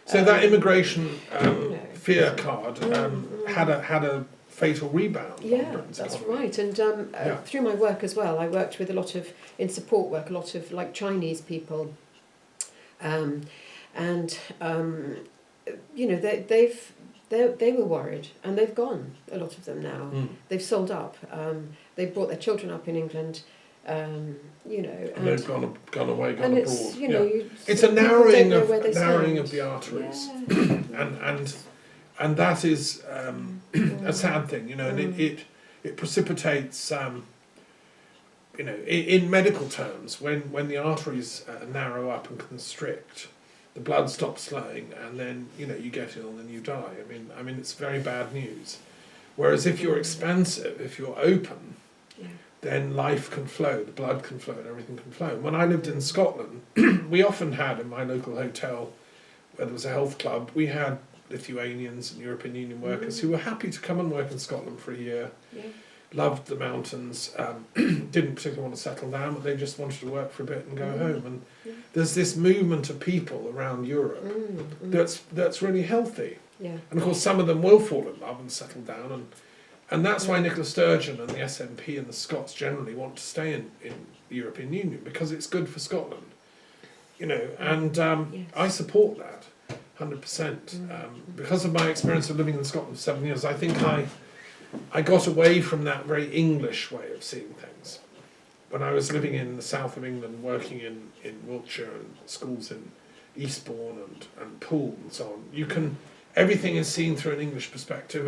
So that immigration fear card had a fatal rebound. Yeah, that's right. And through my work as well, I worked with in support work, a lot of like Chinese people, they were worried, and they've gone. A lot of them now, they've sold up. They've brought their children up in England. And they've gone away, gone and abroad. It's a narrowing of the arteries, and that is a sad thing, and it precipitates, in medical terms, when the arteries narrow up and constrict, the blood stops flowing, and then you get ill and you die. I mean it's very bad news. Whereas if you're expansive, if you're open, then life can flow, the blood can flow, and everything can flow. When I lived in Scotland, we often had in my local hotel, where there was a health club, we had Lithuanians and European Union workers who were happy to come and work in Scotland for a year, loved the mountains, didn't particularly want to settle down, but they just wanted to work for a bit and go home. And there's this movement of people around Europe that's really healthy. Yeah. And of course some of them will fall in love and settle down, and that's why Nicola Sturgeon and the SNP and the Scots generally want to stay in the European Union, because it's good for Scotland, and I support that 100%. Because of my experience of living in Scotland for 7 years, I think I got away from that very English way of seeing things. When I was living in the south of England, working in Wiltshire and schools in Eastbourne and Poole and so on, everything is seen through an English perspective,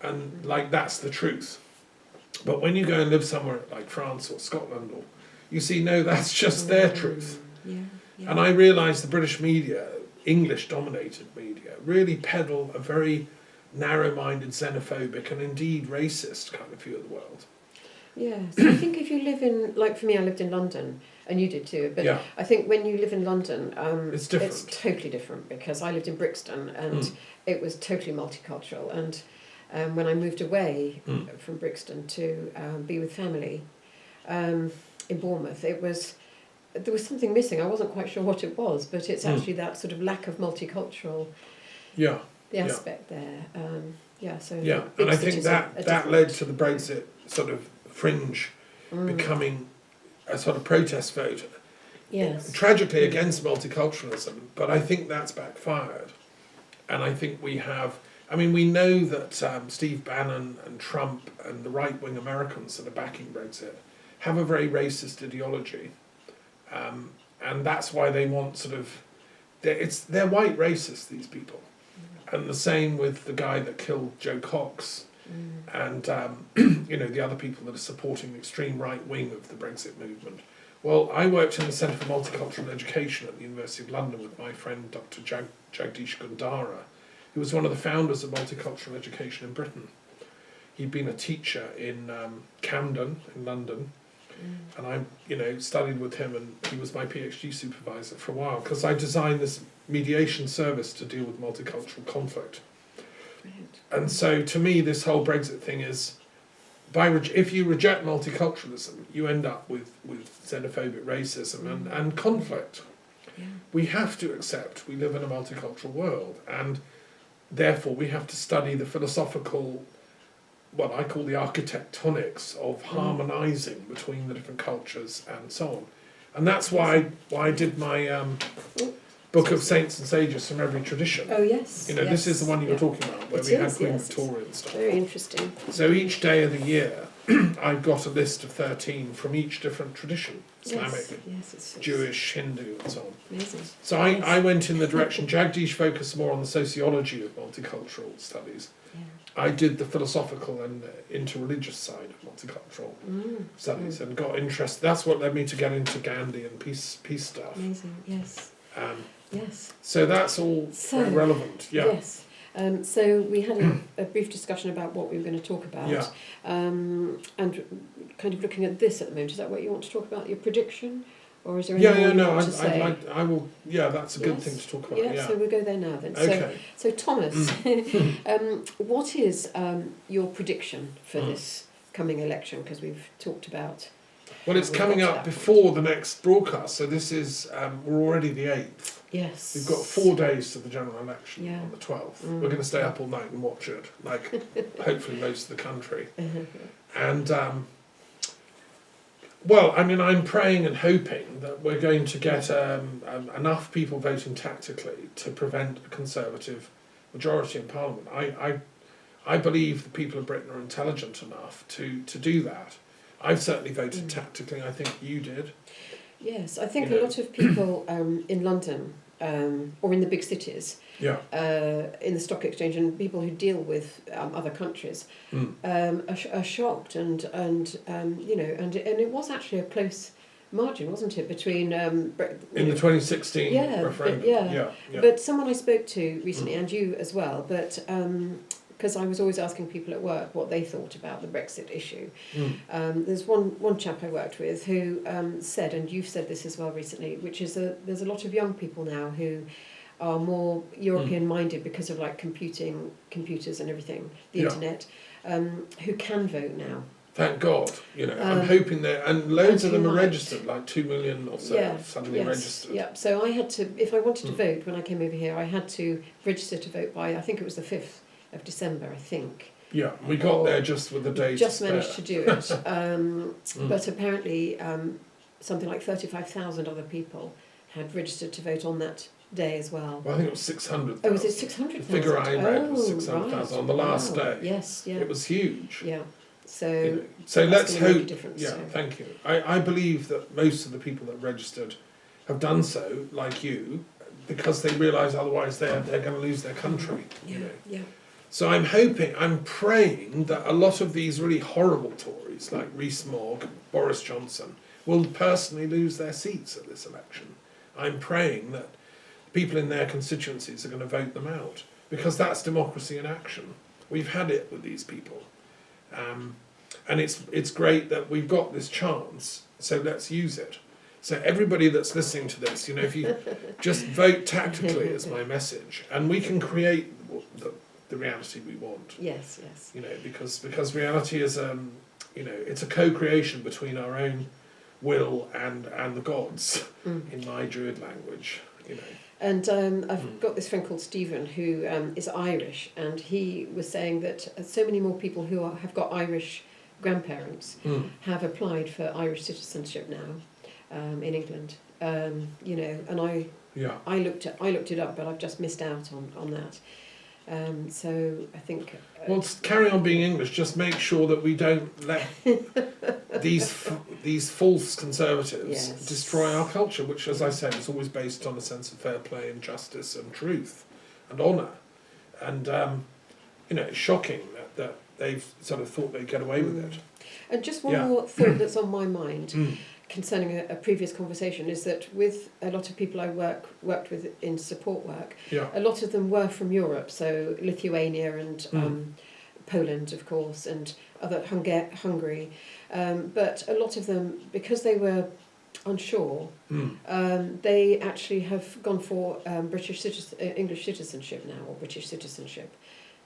and like that's the truth. But when you go and live somewhere like France or Scotland, or you see, no, that's just their truth. And I realised the British media, English-dominated media, really peddle a very narrow-minded, xenophobic, and indeed racist kind of view of the world. Yes, I think if you live in, like for me, I lived in London, and you did too, but I think when you live in London, it's different. It's totally different, because I lived in Brixton, and it was totally multicultural, and when I moved away from Brixton to be with family in Bournemouth, there was something missing. I wasn't quite sure what it was, but it's actually that sort of lack of multicultural aspect there. And I think that led to the Brexit sort of fringe becoming a sort of protest vote. Yes. Tragically against multiculturalism, but I think that's backfired. And I think we know that Steve Bannon and Trump and the right-wing Americans that are backing Brexit have a very racist ideology. And that's why they want they're white racists, these people. And the same with the guy that killed Joe Cox and the other people that are supporting the extreme right wing of the Brexit movement. Well, I worked in the Centre for Multicultural Education at the University of London with my friend Dr. Jagdish Gundara, who was one of the founders of multicultural education in Britain. He'd been a teacher in Camden in London, and I studied with him, and he was my PhD supervisor for a while, because I designed this mediation service to deal with multicultural conflict. Brilliant. And so to me this whole Brexit thing is, if you reject multiculturalism, you end up with xenophobic racism and conflict. Yeah. We have to accept we live in a multicultural world, and therefore we have to study the philosophical, what I call the architectonics of harmonising between the different cultures and so on. And that's why I did my book of saints and sages from every tradition. Oh yes. This is the one you were talking about, where we had Queen Victoria and stuff. Very interesting. So each day of the year, I've got a list of 13 from each different tradition: Islamic, Jewish, Hindu, and so on. Amazing. So I went in the direction. Jagdish focused more on the sociology of multicultural studies. I did the philosophical and interreligious side of multicultural studies and got interested. That's what led me to get into Gandhi and peace stuff. Amazing, yes. Yes. So that's all very relevant. Yeah. Yes. So we had a brief discussion about what we were going to talk about. Yeah. And kind of looking at this at the moment. Is that what you want to talk about? Your prediction? Or is there anything you want to say? I will. Yeah, that's a good thing to talk about. Yeah, so we'll go there now then. Okay. So Thomas, what is your prediction for this coming election? Because we've talked about. Well, it's coming up before the next broadcast, so this is we're already the 8th. Yes. We've got 4 days to the general election Yeah. on the 12th. Mm. We're going to stay up all night and watch it, like hopefully most of the country. And, well, I mean, I'm praying and hoping that we're going to get enough people voting tactically to prevent a Conservative majority in Parliament. I believe the people of Britain are intelligent enough to do that. I've certainly voted tactically. I think you did. Yes, I think You know. a lot of people in London or in the big cities, Yeah. in the stock exchange, and people who deal with other countries are shocked, and you know, and it was actually a close margin, wasn't it, between In the 2016 referendum. yeah. But someone I spoke to recently, and you as well, but because I was always asking people at work what they thought about the Brexit issue. There's one chap I worked with who said, and you've said this as well recently, which is that there's a lot of young people now who are more European minded because of like computers and everything, the internet, who can vote now. Thank God, you know. I'm hoping that, and loads of them are might. registered, like 2 million or so suddenly registered. Yeah. So I had to, if I wanted to vote when I came over here, I had to register to vote by, I think it was the 5th of December, I think. Yeah, we got there just with the day. Just managed to do it, but apparently something like 35,000 other people had registered to vote on that day as well. Well, I think it was 600,000. Oh, was it 600,000? The figure I read was 600,000 right. on the last day. Yes, yeah. It was huge. Yeah. So, You know. So that's let's gonna make a hope. difference, Yeah, so. thank you. I believe that most of the people that registered have done so, like you, because they realise otherwise they're going to lose their country. You know. Yeah. So I'm praying that a lot of these really horrible Tories, like Rees-Mogg, Boris Johnson, will personally lose their seats at this election. I'm praying that people in their constituencies are going to vote them out, because that's democracy in action. We've had it with these people. And it's great that we've got this chance, so let's use it. So everybody that's listening to this, you know, if you just vote tactically is my message, and we can create the reality we want. Yes. You know, because reality is you know, it's a co-creation between our own will and the gods, in my Druid language. You know. And I've got this friend called Stephen who is Irish, and he was saying that so many more people who have got Irish grandparents have applied for Irish citizenship now in England. You know, and I looked it up, but I've just missed out on that. So I think. Well, carry on being English. Just make sure that we don't let these false conservatives destroy our culture, which, as I said, is always based on a sense of fair play and justice and truth and honour. And you know, it's shocking that they've sort of thought they'd get away with it. And just one more thought that's on my mind concerning a previous conversation is that with a lot of people I worked with in support work, a lot of them were from Europe, so Lithuania and Poland, of course, and other Hungary, but a lot of them, because they were unsure, they actually have gone for English citizenship now, or British citizenship.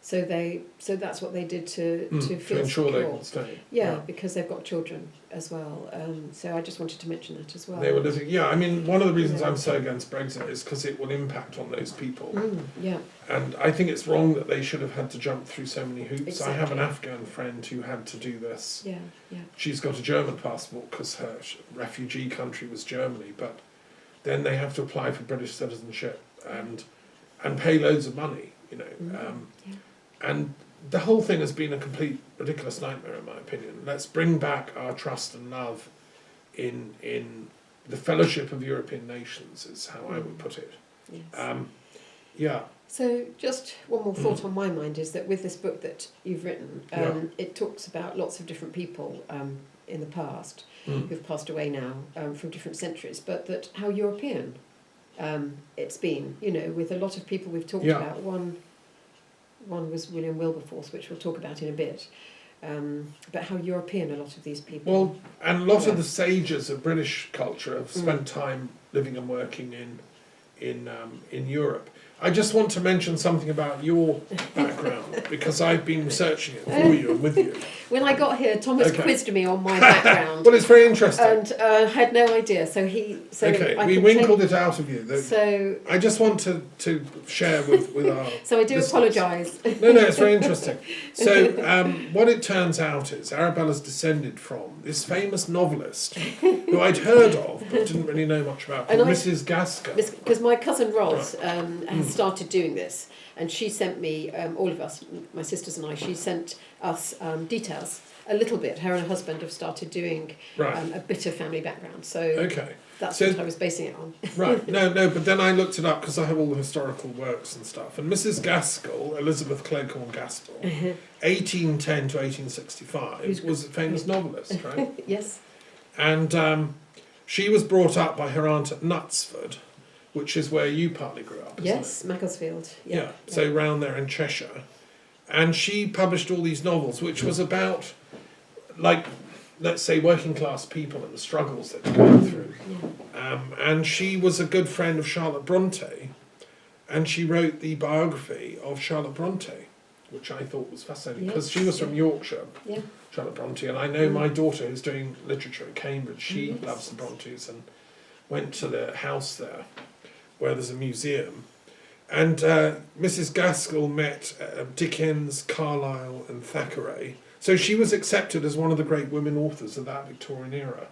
So that's what they did to feel ensure secure. they can stay. Yeah, because they've got children as well. So I just wanted to mention that as well. They were living. Yeah, I mean, one of the reasons I'm so against Brexit is because it will impact on those people. Yeah. And I think it's wrong that they should have had to jump through so many hoops. Exactly. I have an Afghan friend who had to do this. Yeah. She's got a German passport because her refugee country was Germany, but then they have to apply for British citizenship and pay loads of money, you know. And the whole thing has been a complete ridiculous nightmare, in my opinion. Let's bring back our trust and love in the fellowship of European nations, is how I would put it. Yes. So just one more thought on my mind is that with this book that you've written, it talks about lots of different people in the past who've passed away now from different centuries, but that how European it's been, you know, with a lot of people we've talked about. One was William Wilberforce, which we'll talk about in a bit, but how European a lot of these people. Well, and a lot of the sages of British culture have spent time living and working in Europe. I just want to mention something about your background because I've been researching it for you and with you. When I got here, Thomas Okay. quizzed me on my background. Well, it's very interesting. And had no idea. So Okay, I we could winkled it out of you. So I just want to share with our so I do listeners. apologise. No, it's very interesting. So what it turns out is Arabella's descended from this famous novelist who I'd heard of but didn't really know much about, called Mrs. Gaskell. Because my cousin Ros has started doing this, and she sent me, all of us, my sisters and I, she sent us details, a little bit. Her and her husband have started doing a bit of family background, so that's what I was basing it on. Right, no, but then I looked it up because I have all the historical works and stuff, and Mrs. Gaskell, Elizabeth Cleghorn Gaskell, 1810 to 1865, was a famous novelist, right? Yes. And she was brought up by her aunt at Knutsford, which is where you partly grew up, isn't Yes, it? Macclesfield. Yeah, so round there in Cheshire. And she published all these novels, which was about, like, let's say, working class people and the struggles that they're going through. And she was a good friend of Charlotte Bronte, and she wrote the biography of Charlotte Bronte, which I thought was fascinating, because she was from Yorkshire, Charlotte Bronte, and I know my daughter who's doing literature at Cambridge, she loves the Brontes and went to their house there, where there's a museum. And Mrs. Gaskell met Dickens, Carlyle and Thackeray. So she was accepted as one of the great women authors of that Victorian era.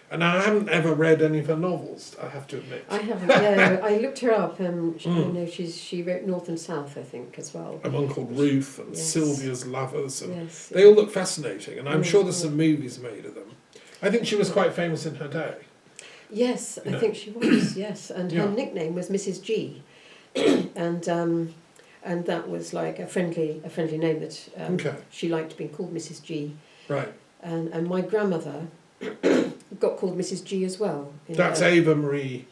And I haven't ever read any of her novels, I have to admit. I haven't, no. I looked her up, and I know she wrote North and South, I think, as well. And one called Ruth and Sylvia's Lovers. And they all look fascinating, and I'm sure there's some movies made of them. I think she was quite famous in her day. Yes, I think she was, yes. And her nickname was Mrs. G. and that was like a friendly name that she liked being called Mrs. G. Right. And my grandmother got called Mrs. G as well. That's Ava Marie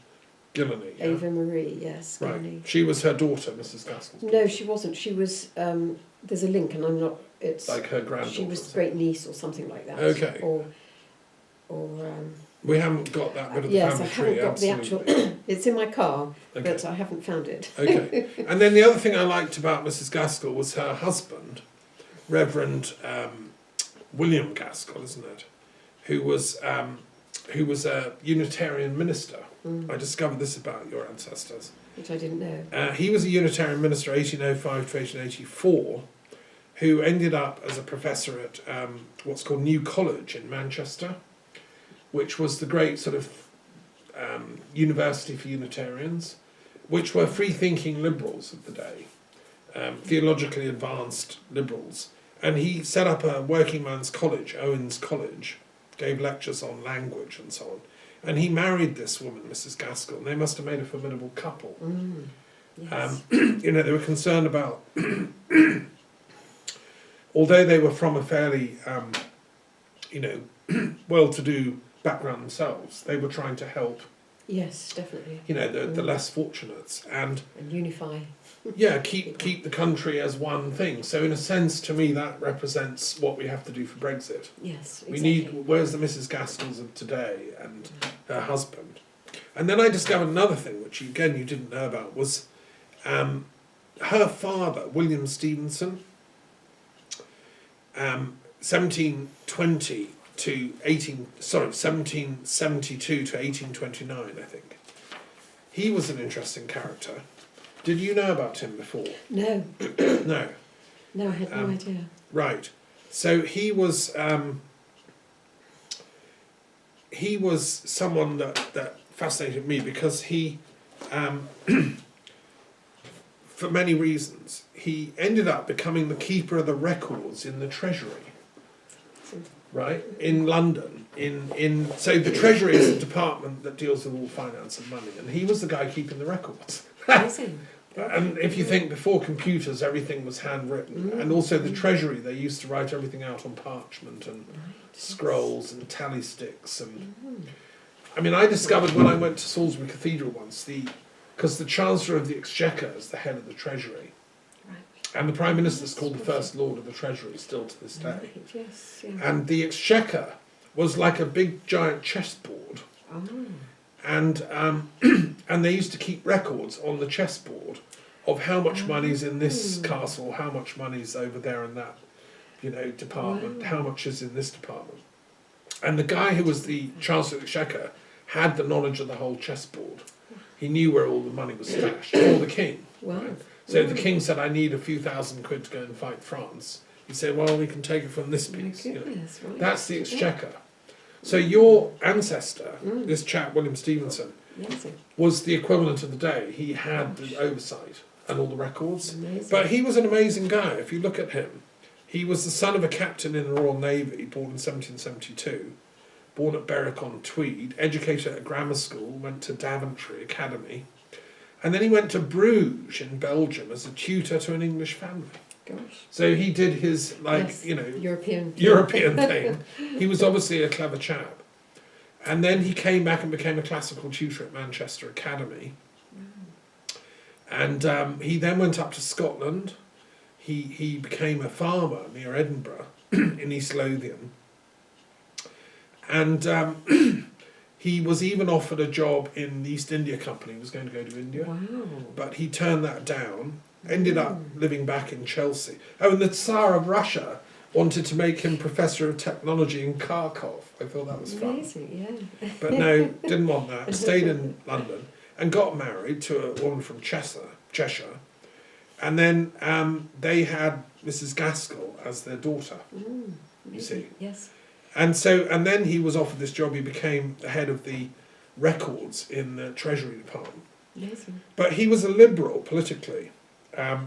Gilleney. Yeah? Ava Marie, yes. Right. Gilleney. She was her daughter, Mrs. Gaskell. No, she wasn't. She was. There's a link, and I'm not. It's like her granddaughter. She was great niece or something like that. Okay. Or. We haven't got that bit of the yes, family I haven't tree. got Absolutely. the actual. It's in my car, but I haven't found it. Okay. And then the other thing I liked about Mrs. Gaskell was her husband, Reverend William Gaskell, isn't it? Who was a Unitarian minister. I discovered this about your ancestors. Which I didn't know. He was a Unitarian minister, 1805 to 1884, who ended up as a professor at what's called New College in Manchester, which was the great sort of university for Unitarians, which were free-thinking liberals of the day, theologically advanced liberals. And he set up a working man's college, Owen's College, gave lectures on language and so on. And he married this woman, Mrs. Gaskell, and they must have made a formidable couple. Yes. They were concerned about, although they were from a fairly, well-to-do background themselves, they were trying to help. Yes, definitely. The less fortunates and unify. keep the country as one thing. So in a sense, to me, that represents what we have to do for Brexit. Yes, exactly. We need, where's the Mrs. Gaskells of today and her husband? And then I discovered another thing, which you didn't know about, was her father, William Stevenson, 1772 to 1829, I think. He was an interesting character. Did you know about him before? No. No. No, I had no idea. Right. So he was someone that fascinated me because he, for many reasons, he ended up becoming the keeper of the records in the Treasury. Right, in London, so the Treasury is the department that deals with all finance and money, and he was the guy keeping the records. And if you think before computers, everything was handwritten, and also the Treasury, they used to write everything out on parchment and scrolls and tally sticks, and I mean, I discovered when I went to Salisbury Cathedral once, because the Chancellor of the Exchequer is the head of the Treasury. And the Prime Minister is called the First Lord of the Treasury still to this day. Right, yes, yeah. And the Exchequer was like a big giant chessboard. And and they used to keep records on the chessboard of how much money's in this castle, how much money's over there in that, department, how much is in this department. And the guy who was the Chancellor of the Exchequer had the knowledge of the whole chessboard. He knew where all the money was stashed, or the king. Wow. Right? So the king said, I need a few thousand quid to go and fight France. He said, well, we can take it from this piece. Goodness, right. That's the Exchequer. So your ancestor, this chap, William Stevenson, was the equivalent of the day. He had the oversight and all the records. Amazing. But he was an amazing guy. If you look at him, he was the son of a captain in the Royal Navy, born in 1772, born at Berwick-on-Tweed, educated at a grammar school, went to Daventry Academy, and then he went to Bruges in Belgium as a tutor to an English family. Gosh. So he did his, European thing. He was obviously a clever chap. And then he came back and became a classical tutor at Manchester Academy. And he then went up to Scotland. He became a farmer near Edinburgh in East Lothian. And he was even offered a job in the East India Company. He was going to go to India. Wow. But he turned that down, ended up living back in Chelsea. Oh, and the Tsar of Russia wanted to make him Professor of Technology in Kharkov. I thought that was fun. Amazing, yeah. But no, didn't want that. Stayed in London and got married to a woman from Cheshire. And then they had Mrs. Gaskell as their daughter. You see. Yes. And then he was offered this job. He became the head of the records in the Treasury Department. Amazing. But he was a liberal politically.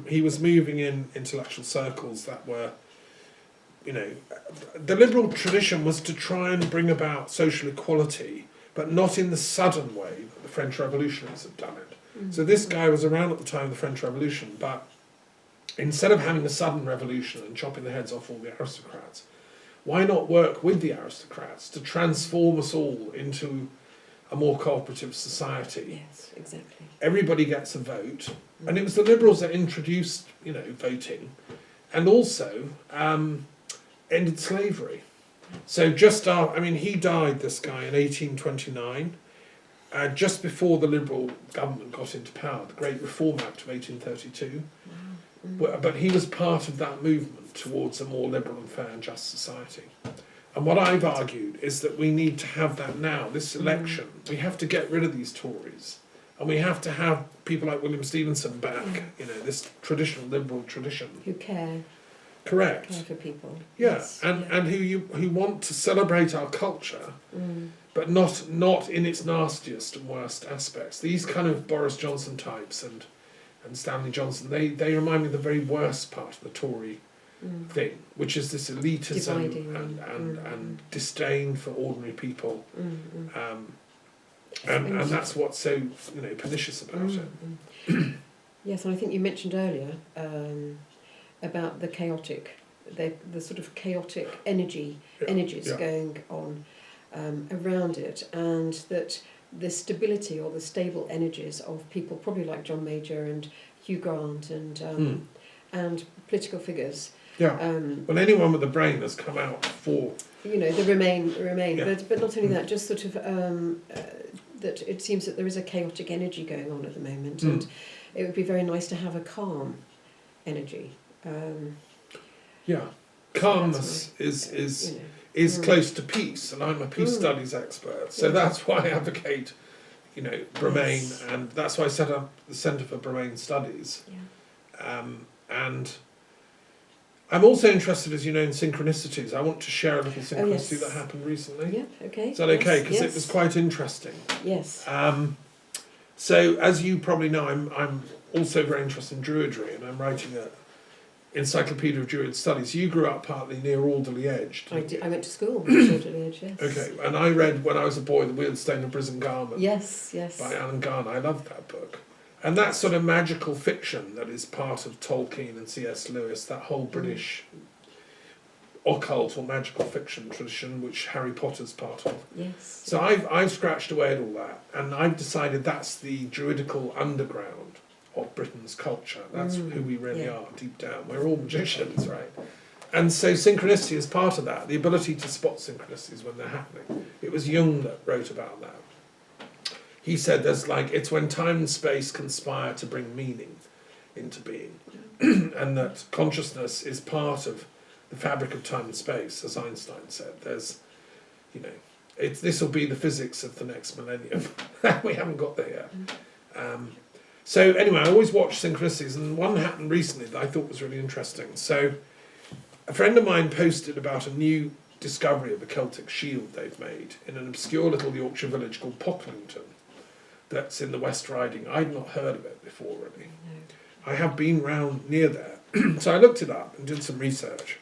He was moving in intellectual circles that were, the liberal tradition was to try and bring about social equality, but not in the sudden way that the French revolutionaries had done it. So this guy was around at the time of the French Revolution, but instead of having a sudden revolution and chopping the heads off all the aristocrats, why not work with the aristocrats to transform us all into a more cooperative society? Yes, exactly. Everybody gets a vote, and it was the Liberals that introduced, voting, and also ended slavery. So he died, this guy, in 1829, just before the Liberal government got into power, the Great Reform Act of 1832. But he was part of that movement towards a more liberal and fair and just society. And what I've argued is that we need to have that now, this election. We have to get rid of these Tories. And we have to have people like William Stevenson back, this traditional liberal tradition. Who care. Correct. Care for people. Yeah, Yes. and who want to celebrate our culture, but not in its nastiest and worst aspects. These kind of Boris Johnson types and Stanley Johnson, they remind me of the very worst part of the Tory thing, which is this elitism and disdain for ordinary people. And that's what's so pernicious about it. Yes, and I think you mentioned earlier about the chaotic, the sort of chaotic energies going on around it, and that the stability or the stable energies of people probably like John Major and Hugh Grant and political figures. Yeah. Well, anyone with a brain has come out for. The Remain. Yeah. But not only that, just sort of that it seems that there is a chaotic energy going on at the moment, and it would be very nice to have a calm energy. Calmness is close to peace, and I'm a peace studies expert, so that's why I advocate, Bremain, and that's why I set up the Centre for Bremain Studies. And I'm also interested, as you know, in synchronicities. I want to share a little synchronicity that happened recently. Yeah, okay. Is that okay? Because it was quite interesting. Yes. So, as you probably know, I'm also very interested in Druidry, and I'm writing a Encyclopedia of Druid Studies. You grew up partly near Alderley Edge. I went to school near Alderley Edge, yes. Okay, and I read when I was a boy The Wheelstone of Brisen Garment. Yes. By Alan Garner. I loved that book. And that sort of magical fiction that is part of Tolkien and C.S. Lewis, that whole British occult or magical fiction tradition, which Harry Potter's part of. Yes. So I've scratched away at all that, and I've decided that's the druidical underground of Britain's culture. That's who we really are deep down. We're all magicians, right? And so synchronicity is part of that, the ability to spot synchronicities when they're happening. It was Jung that wrote about that. He said it's when time and space conspire to bring meaning. into being, and that consciousness is part of the fabric of time and space, as Einstein said. There's, this will be the physics of the next millennium. We haven't got there yet. So anyway, I always watch synchronicities, and one happened recently that I thought was really interesting. So a friend of mine posted about a new discovery of a Celtic shield they've made in an obscure little Yorkshire village called Pocklington that's in the West Riding. I'd not heard of it before, really. No. I have been round near there. So I looked it up and did some research.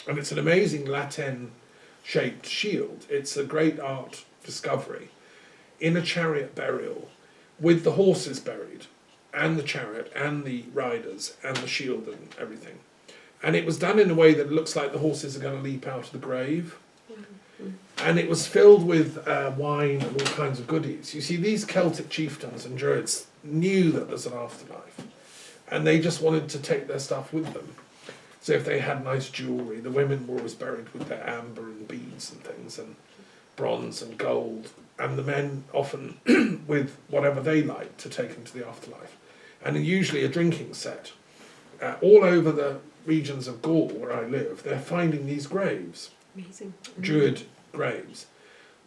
And it's an amazing Latin-shaped shield. It's a great art discovery in a chariot burial with the horses buried, and the chariot, and the riders, and the shield and everything. And it was done in a way that looks like the horses are going to leap out of the grave. And it was filled with wine and all kinds of goodies. You see, these Celtic chieftains and druids knew that there's an afterlife, and they just wanted to take their stuff with them. So if they had nice jewellery, the women were always buried with their amber and beads and things, and bronze and gold, and the men often with whatever they liked to take into the afterlife. And usually a drinking set. All over the regions of Gaul where I live, they're finding these graves. Amazing. Druid graves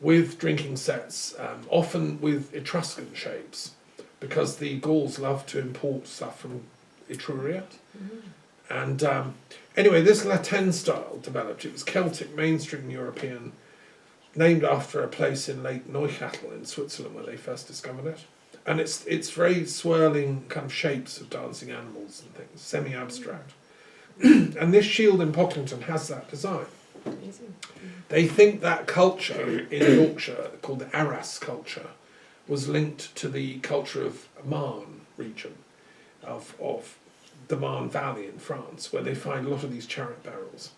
with drinking sets, often with Etruscan shapes, because the Gauls love to import stuff from Etruria. And anyway, this Latin style developed. It was Celtic, mainstream European, named after a place in Lake Neuchâtel in Switzerland where they first discovered it. And it's very swirling kind of shapes of dancing animals and things, semi-abstract. And this shield in Pocklington has that design. Amazing. They think that culture in Yorkshire, called the Arras culture, was linked to the culture of Marne region, of the Marne Valley in France, where they find a lot of these chariot barrels.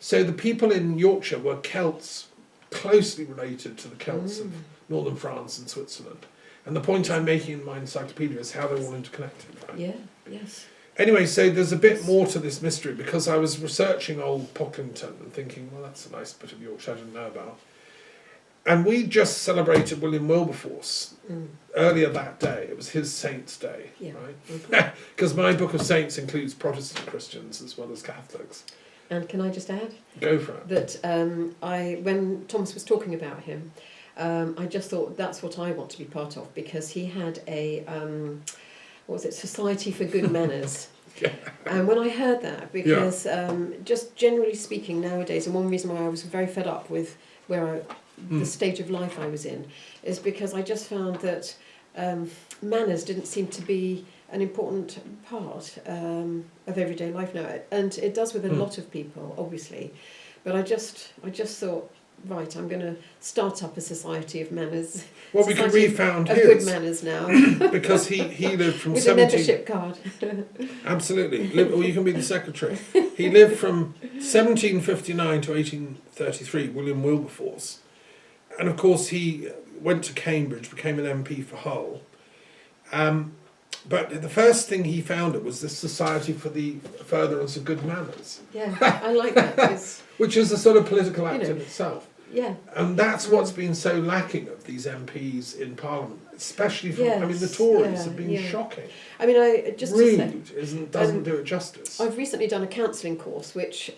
So the people in Yorkshire were Celts, closely related to the Celts of northern France and Switzerland. And the point I'm making in my encyclopedia is how they're all interconnected. Right? Yeah, yes. Anyway, so there's a bit more to this mystery, because I was researching old Pocklington and thinking, well, that's a nice bit of Yorkshire I didn't know about. And we just celebrated William Wilberforce earlier that day. It was his saint's day, right? Because my book of saints includes Protestant Christians as well as Catholics. And can I just add? Go for it. That when Thomas was talking about him, I just thought that's what I want to be part of, because he had a, Society for Good Manners. Yeah. And when I heard that, because just generally speaking nowadays, and one reason why I was very fed up with the stage of life I was in, is because I just found that manners didn't seem to be an important part of everyday life now, and it does with a lot of people, obviously. But I just thought, right, I'm going to start up a society of manners. Well, we can refound his. Good manners now. Because he lived from with 17... a membership card. Absolutely. Or you can be the secretary. He lived from 1759 to 1833, William Wilberforce. And of course he went to Cambridge, became an MP for Hull. But the first thing he founded was the Society for the Furtherance of Good Manners. Yeah, I like that. Which is a sort of political act in itself. Yeah. And that's what's been so lacking of these MPs in Parliament, especially from, the Tories have been shocking. I mean, Doesn't do it justice. I've recently done a counselling course, which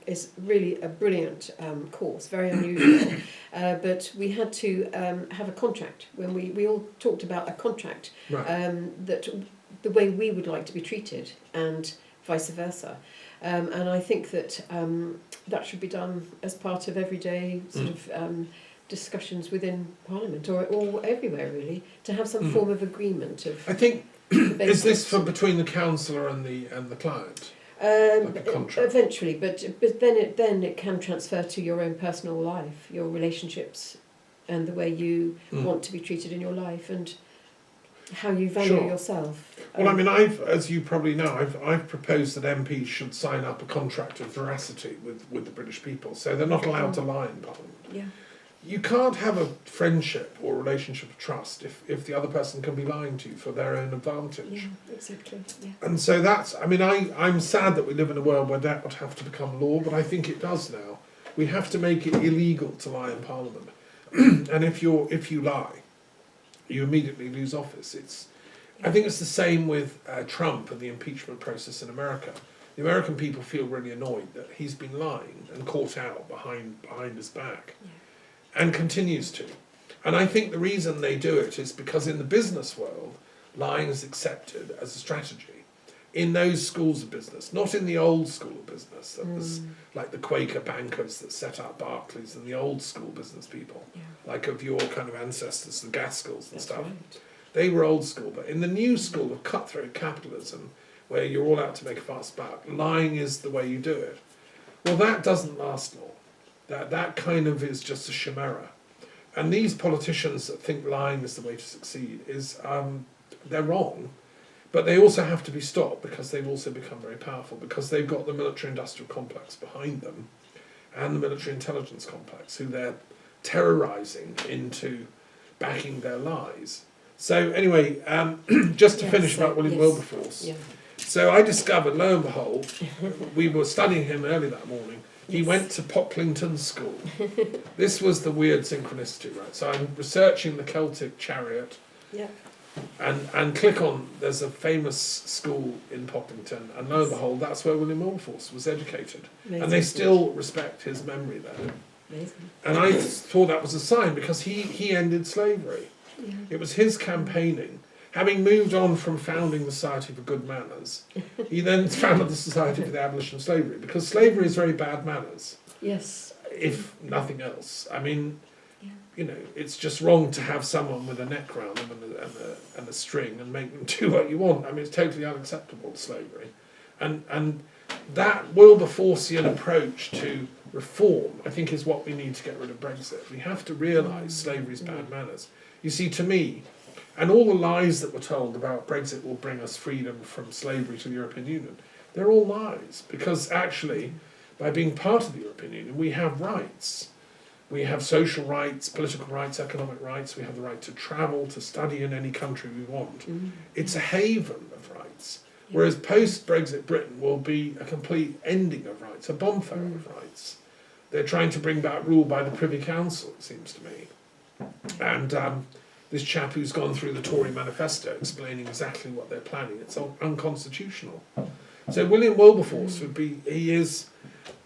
is really a brilliant course, very unusual. But we had to have a contract when we all talked about a contract, that the way we would like to be treated and vice versa. And I think that that should be done as part of everyday sort of discussions within Parliament or everywhere, really, to have some form of agreement of. I think is this from between the councillor and the client? Like a contract? Eventually, but then it can transfer to your own personal life, your relationships, and the way you want to be treated in your life, and how you value yourself. Well, I mean, as you probably know, I've proposed that MPs should sign up a contract of veracity with the British people, so they're not allowed to lie in Parliament. Yeah. You can't have a friendship or relationship of trust if the other person can be lying to you for their own advantage. Yeah, exactly. Yeah. And so I'm sad that we live in a world where that would have to become law, but I think it does now. We have to make it illegal to lie in Parliament. And if you lie, you immediately lose office. I think it's the same with Trump and the impeachment process in America. The American people feel really annoyed that he's been lying and caught out behind his back, and continues to. And I think the reason they do it is because in the business world, lying is accepted as a strategy. In those schools of business, not in the old school of business, that was like the Quaker bankers that set up Barclays and the old school business people, like of your kind of ancestors, the Gaskells and stuff. Right. They were old school, but in the new school of cutthroat capitalism, where you're all out to make a fast buck, lying is the way you do it. Well, that doesn't last long. That kind of is just a chimera. And these politicians that think lying is the way to succeed they're wrong. But they also have to be stopped because they've also become very powerful, because they've got the military-industrial complex behind them and the military intelligence complex, who they're terrorising into backing their lies. So anyway, just to finish about William Wilberforce. Yeah. So I discovered, lo and behold, we were studying him early that morning, he went to Pocklington School. This was the weird synchronicity, right? So I'm researching the Celtic chariot. Yeah. And click on, there's a famous school in Pocklington, and lo and behold, that's where William Wilberforce was educated. Amazing. And they still respect his memory there. Amazing. And I thought that was a sign, because he ended slavery. Yeah. It was his campaigning. Having moved on from founding the Society for Good Manners, he then founded the Society for the Abolition of Slavery, because slavery is very bad manners. Yes. If nothing else. I mean, you know, it's just wrong to have someone with a neck round them and a string and make them do what you want. I mean, it's totally unacceptable, slavery. And that Wilberforcean approach to reform, I think, is what we need to get rid of Brexit. We have to realise slavery's bad manners. You see, to me, and all the lies that were told about Brexit will bring us freedom from slavery to the European Union, they're all lies. Because actually, by being part of the European Union, we have rights. We have social rights, political rights, economic rights. We have the right to travel, to study in any country we want. Mm-hmm. It's a haven of rights. Yeah. Whereas post-Brexit Britain will be a complete ending of rights, a bonfire of rights. They're trying to bring back rule by the Privy Council, it seems to me. And this chap who's gone through the Tory manifesto explaining exactly what they're planning, it's unconstitutional. So William Wilberforce he is,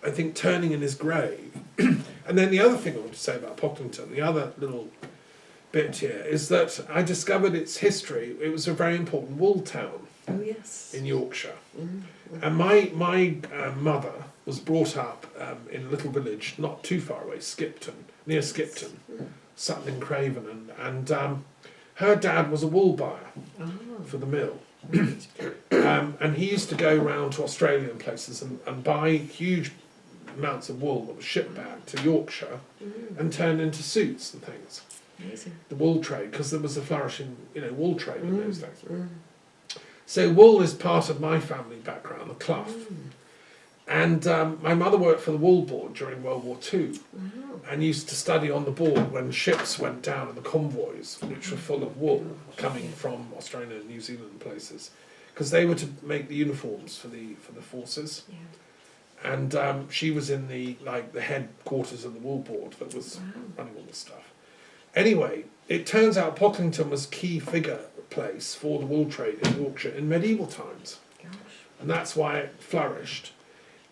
I think, turning in his grave. And then the other thing I want to say about Pocklington, the other little bit here, is that I discovered its history. It was a very important wool town in Yorkshire. Mm-hmm. And my mother was brought up in a little village not too far away, near Skipton, Sutton in Craven. And her dad was a wool buyer for the mill. And he used to go around to Australia and places and buy huge amounts of wool that was shipped back to Yorkshire and turned into suits and things. Amazing. The wool trade, because there was a flourishing, wool trade in those days. So wool is part of my family background, the clough. And my mother worked for the wool board during World War II and used to study on the board when ships went down in the convoys, which were full of wool coming from Australia and New Zealand and places, because they were to make the uniforms for the forces. Yeah. And she was in the headquarters of the wool board that was running all this stuff. Anyway, it turns out Pocklington was a key place for the wool trade in Yorkshire in medieval times. Gosh. And that's why it flourished.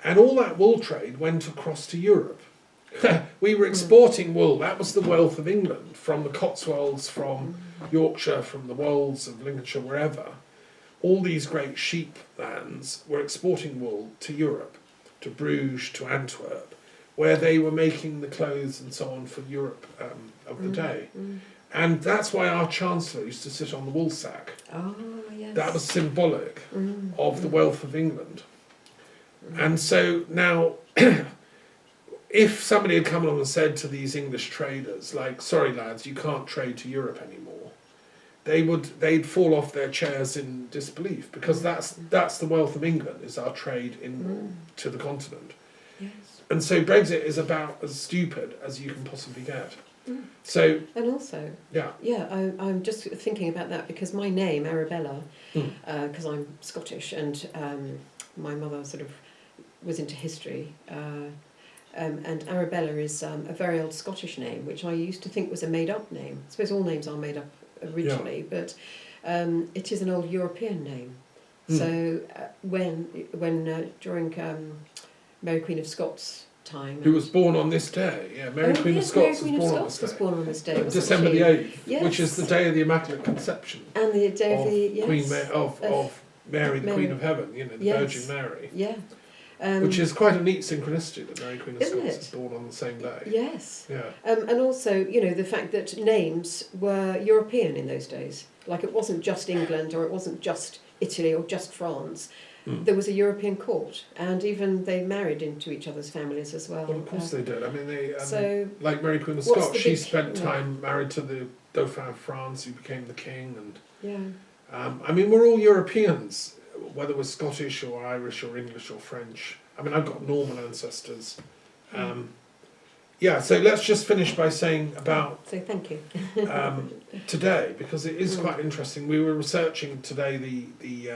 And all that wool trade went across to Europe. We were exporting wool. That was the wealth of England, from the Cotswolds, from Yorkshire, from the Wolds of Lincolnshire, wherever. All these great sheep lands were exporting wool to Europe, to Bruges, to Antwerp, where they were making the clothes and so on for Europe of the day. And that's why our Chancellor used to sit on the wool sack. Oh, yes. That was symbolic of the wealth of England. And so now, if somebody had come along and said to these English traders, like, sorry lads, you can't trade to Europe anymore, they'd fall off their chairs in disbelief, because that's the wealth of England, is our trade to the continent. Yes. And so Brexit is about as stupid as you can possibly get. So, and also, I'm just thinking about that, because my name, Arabella, because I'm Scottish, and my mother sort of was into history, and Arabella is a very old Scottish name, which I used to think was a made-up name. I suppose all names are made up originally, but it is an old European name. So when during Mary Queen of Scots' time, Who was born on this day? Yeah, Mary Queen of Scots was born on this day. December the 8th, which is the day of the Immaculate Conception. And the day of the Queen of Mary, the Queen of Heaven. You know, the Virgin Mary. Yeah. Which is quite a neat synchronicity that Mary Queen of Isn't Scots it? is born on the same day. Yes. Yeah. And also, you know, the fact that names were European in those days. Like it wasn't just England, or it wasn't just Italy, or just France. There was a European court, and even they married into each other's families as well. Well, of course they did. I mean, so like Mary Queen of Scots, she spent time married to the Dauphin of France, who became the king. And I mean, we're all Europeans, whether we're Scottish or Irish or English or French. I mean, I've got Norman ancestors. So let's just finish by saying about so thank you. today, because it is quite interesting. We were researching today the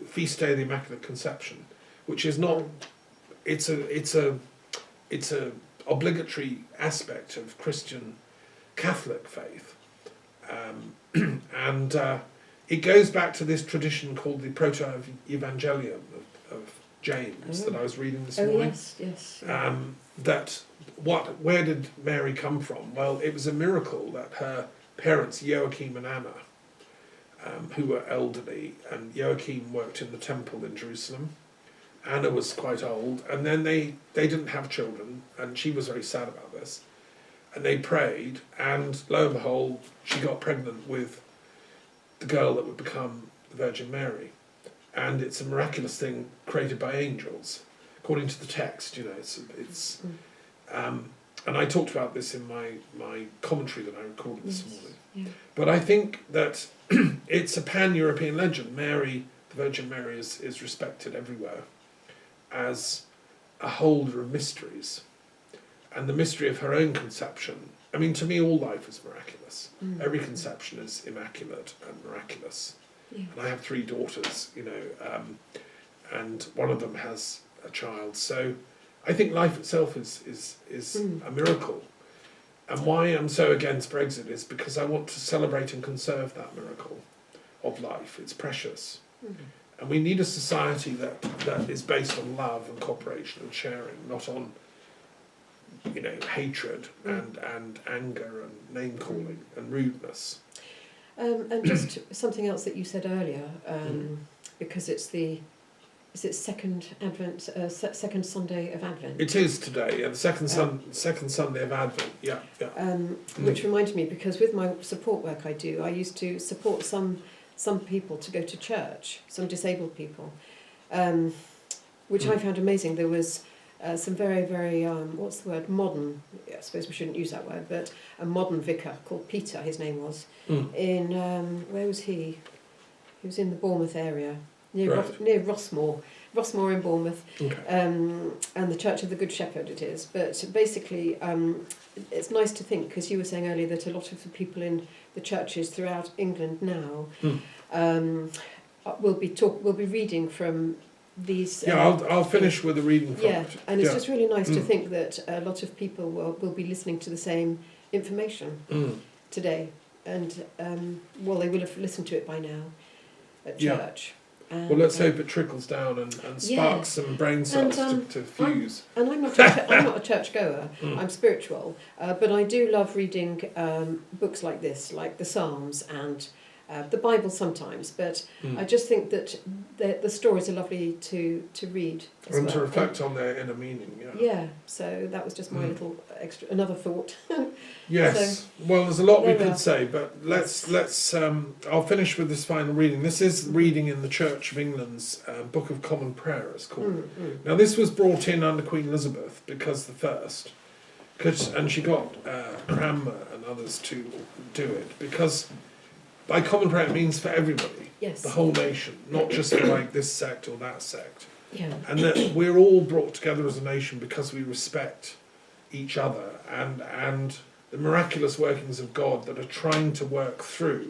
feast day of the Immaculate Conception, which is not. It's a obligatory aspect of Christian Catholic faith, and it goes back to this tradition called the Proto-Evangelium of James that I was reading this morning. Yes. Where did Mary come from? Well, it was a miracle that her parents, Joachim and Anna, who were elderly, and Joachim worked in the temple in Jerusalem. Anna was quite old, and then they didn't have children, and she was very sad about this. And they prayed, and lo and behold, she got pregnant with the girl that would become the Virgin Mary. And it's a miraculous thing created by angels, according to the text. You know, it's and I talked about this in my commentary that I recorded this morning. Yeah. But I think that it's a pan-European legend. Mary, the Virgin Mary, is respected everywhere as a holder of mysteries. And the mystery of her own conception, I mean, to me, all life is miraculous. Every conception is immaculate and miraculous. Yeah. And I have 3 daughters, you know, and one of them has a child. So I think life itself is a miracle. And why I'm so against Brexit is because I want to celebrate and conserve that miracle of life. It's precious. And we need a society that is based on love and cooperation and sharing, not on, you know, hatred and anger and name-calling and rudeness. And just something else that you said earlier, because it's second Advent, second Sunday of Advent. It is today, yeah, the second Sunday of Advent, yeah. Which reminded me, because with my support work I do, I used to support some people to go to church, some disabled people, which I found amazing. There was some very, very, what's the word, modern, I suppose we shouldn't use that word, but a modern vicar called Peter, his name was, in, where was he? He was in the Bournemouth area, near Rossmore in Bournemouth, and the Church of the Good Shepherd it is. But basically, it's nice to think, because you were saying earlier that a lot of the people in the churches throughout England now will be reading from these. I'll finish with a reading from it. And it's just really nice to think that a lot of people will be listening to the same information today, and they will have listened to it by now at church. Well, let's hope it trickles down and sparks some brain cells to fuse. I'm not a churchgoer. I'm spiritual, but I do love reading books like this, like the Psalms and the Bible sometimes. But I just think that the stories are lovely to read as and well. to reflect on their inner meaning. Yeah. So that was just my little another thought. Yes. Well, there's a lot we could say, but let's. I'll finish with this final reading. This is reading in the Church of England's Book of Common Prayer, it's called. Now, this was brought in under Queen Elizabeth because and she got Cranmer and others to do it, because by common prayer it means for everybody, the whole nation, not just for like this sect or that sect. Yeah. And that we're all brought together as a nation because we respect each other and the miraculous workings of God that are trying to work through